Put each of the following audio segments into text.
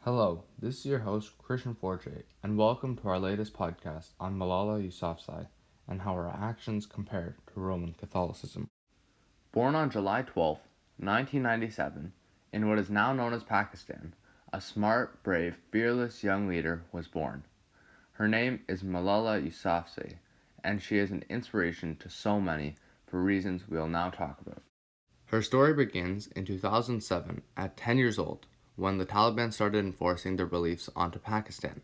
Hello, this is your host, Christian Forte, and welcome to our latest podcast on Malala Yousafzai and how her actions compare to Roman Catholicism. Born on July 12, 1997, in what is now known as Pakistan, a smart, brave, fearless young leader was born. Her name is Malala Yousafzai, and she is an inspiration to so many for reasons we will now talk about. Her story begins in 2007 at 10 years old when the Taliban started enforcing their beliefs onto Pakistan.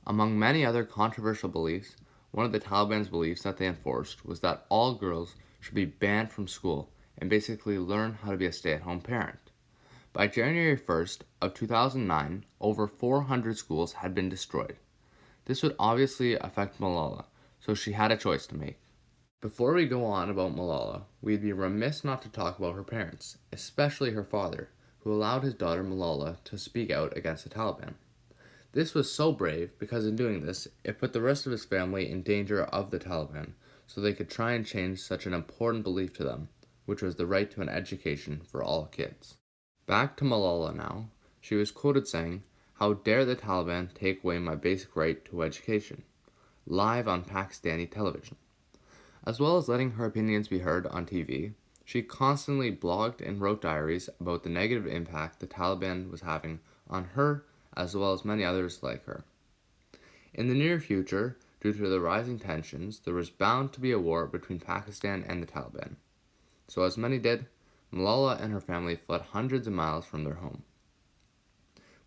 Among many other controversial beliefs, one of the Taliban's beliefs that they enforced was that all girls should be banned from school and basically learn how to be a stay-at-home parent. By January 1st of 2009, over 400 schools had been destroyed. This would obviously affect Malala, so she had a choice to make. Before we go on about Malala, we'd be remiss not to talk about her parents, especially her father, who allowed his daughter Malala to speak out against the Taliban. This was so brave because in doing this, it put the rest of his family in danger of the Taliban, so they could try and change such an important belief to them, which was the right to an education for all kids. Back to Malala now. She was quoted saying, "How dare the Taliban take away my basic right to education?" live on Pakistani television. As well as letting her opinions be heard on TV, she constantly blogged and wrote diaries about the negative impact the Taliban was having on her as well as many others like her. In the near future, due to the rising tensions, there was bound to be a war between Pakistan and the Taliban. So as many did, Malala and her family fled hundreds of miles from their home.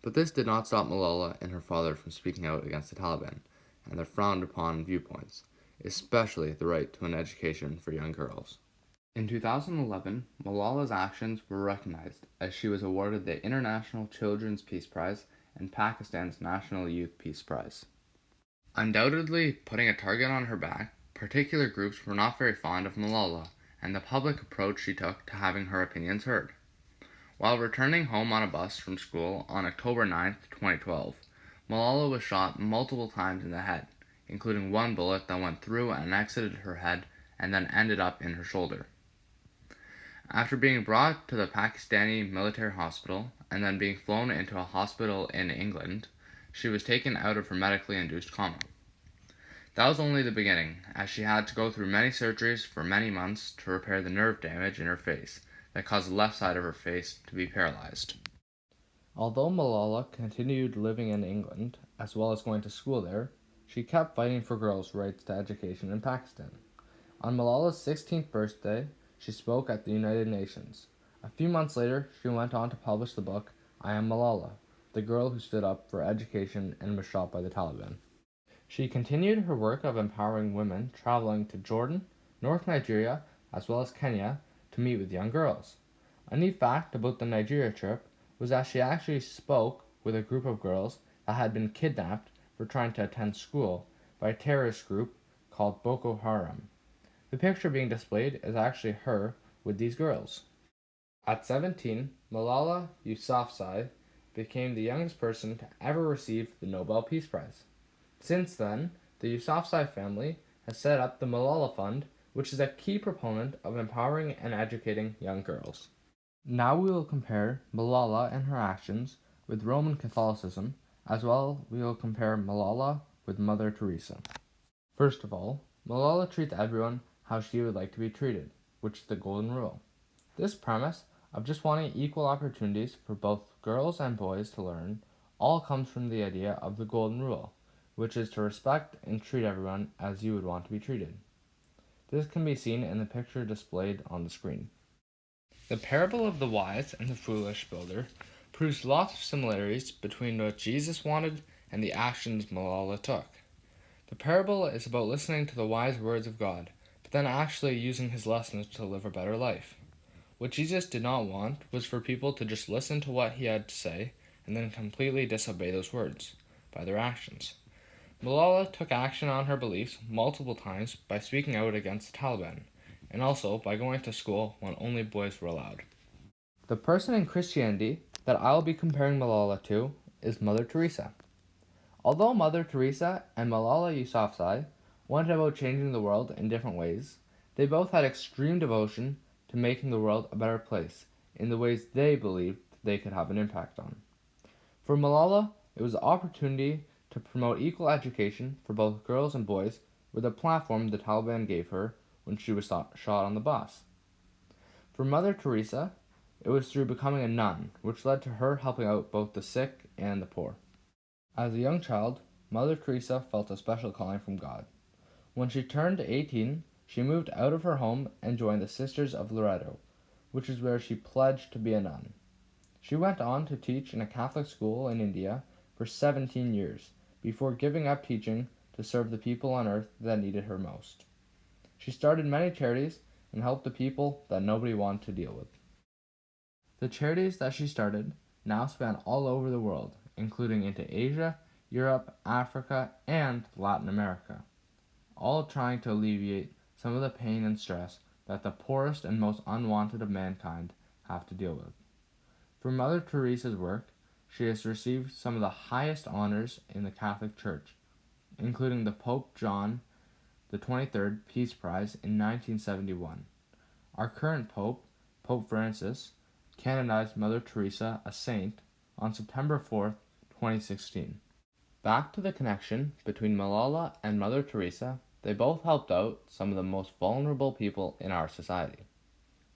But this did not stop Malala and her father from speaking out against the Taliban and their frowned upon viewpoints, especially the right to an education for young girls. In 2011, Malala's actions were recognized as she was awarded the International Children's Peace Prize and Pakistan's National Youth Peace Prize. Undoubtedly putting a target on her back, particular groups were not very fond of Malala and the public approach she took to having her opinions heard. While returning home on a bus from school on October 9, 2012, Malala was shot multiple times in the head, including one bullet that went through and exited her head and then ended up in her shoulder. After being brought to the Pakistani military hospital and then being flown into a hospital in England, she was taken out of her medically induced coma. That was only the beginning, as she had to go through many surgeries for many months to repair the nerve damage in her face that caused the left side of her face to be paralyzed. Although Malala continued living in England, as well as going to school there, she kept fighting for girls' rights to education in Pakistan. On Malala's 16th birthday, she spoke at the United Nations. A few months later, she went on to publish the book, I Am Malala, the girl who stood up for education and was shot by the Taliban. She continued her work of empowering women, traveling to Jordan, North Nigeria, as well as Kenya, to meet with young girls. A neat fact about the Nigeria trip was that she actually spoke with a group of girls that had been kidnapped for trying to attend school by a terrorist group called Boko Haram. The picture being displayed is actually her with these girls. At 17, Malala Yousafzai became the youngest person to ever receive the Nobel Peace Prize. Since then, the Yousafzai family has set up the Malala Fund, which is a key proponent of empowering and educating young girls. Now we will compare Malala and her actions with Roman Catholicism, as well we will compare Malala with Mother Teresa. First of all, Malala treats everyone how she would like to be treated, which is the golden rule. This premise of just wanting equal opportunities for both girls and boys to learn all comes from the idea of the golden rule, which is to respect and treat everyone as you would want to be treated. This can be seen in the picture displayed on the screen. The parable of the wise and the foolish builder proves lots of similarities between what Jesus wanted and the actions Malala took. The parable is about listening to the wise words of God, but then actually using his lessons to live a better life. What Jesus did not want was for people to just listen to what he had to say and then completely disobey those words by their actions. Malala took action on her beliefs multiple times by speaking out against the Taliban, and also by going to school when only boys were allowed. The person in Christianity that I'll be comparing Malala to is Mother Teresa. Although Mother Teresa and Malala Yousafzai went about changing the world in different ways, they both had extreme devotion to making the world a better place in the ways they believed they could have an impact on. For Malala, it was the opportunity to promote equal education for both girls and boys with a platform the Taliban gave her when she was shot on the bus. For Mother Teresa, it was through becoming a nun, which led to her helping out both the sick and the poor. As a young child, Mother Teresa felt a special calling from God. When she turned 18, she moved out of her home and joined the Sisters of Loreto, which is where she pledged to be a nun. She went on to teach in a Catholic school in India for 17 years before giving up teaching to serve the people on earth that needed her most. She started many charities and helped the people that nobody wanted to deal with. The charities that she started now span all over the world, including into Asia, Europe, Africa, and Latin America, all trying to alleviate some of the pain and stress that the poorest and most unwanted of mankind have to deal with. For Mother Teresa's work, she has received some of the highest honors in the Catholic Church, including the Pope John the 23rd Peace Prize in 1971. Our current Pope, Pope Francis, canonized Mother Teresa a saint on September 4th, 2016. Back to the connection between Malala and Mother Teresa, they both helped out some of the most vulnerable people in our society.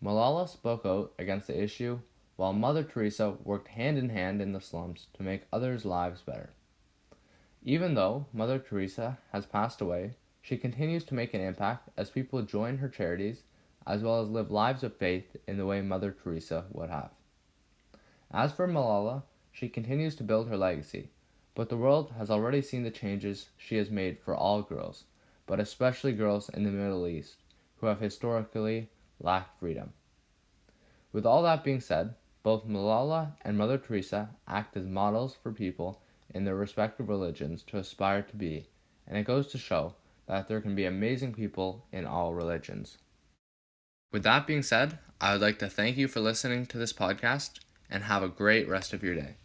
Malala spoke out against the issue, while Mother Teresa worked hand in hand in the slums to make others' lives better. Even though Mother Teresa has passed away, she continues to make an impact as people join her charities as well as live lives of faith in the way Mother Teresa would have. As for Malala, she continues to build her legacy, but the world has already seen the changes she has made for all girls, but especially girls in the Middle East, who have historically lacked freedom. With all that being said, both Malala and Mother Teresa act as models for people in their respective religions to aspire to be, and it goes to show that there can be amazing people in all religions. With that being said, I would like to thank you for listening to this podcast and have a great rest of your day.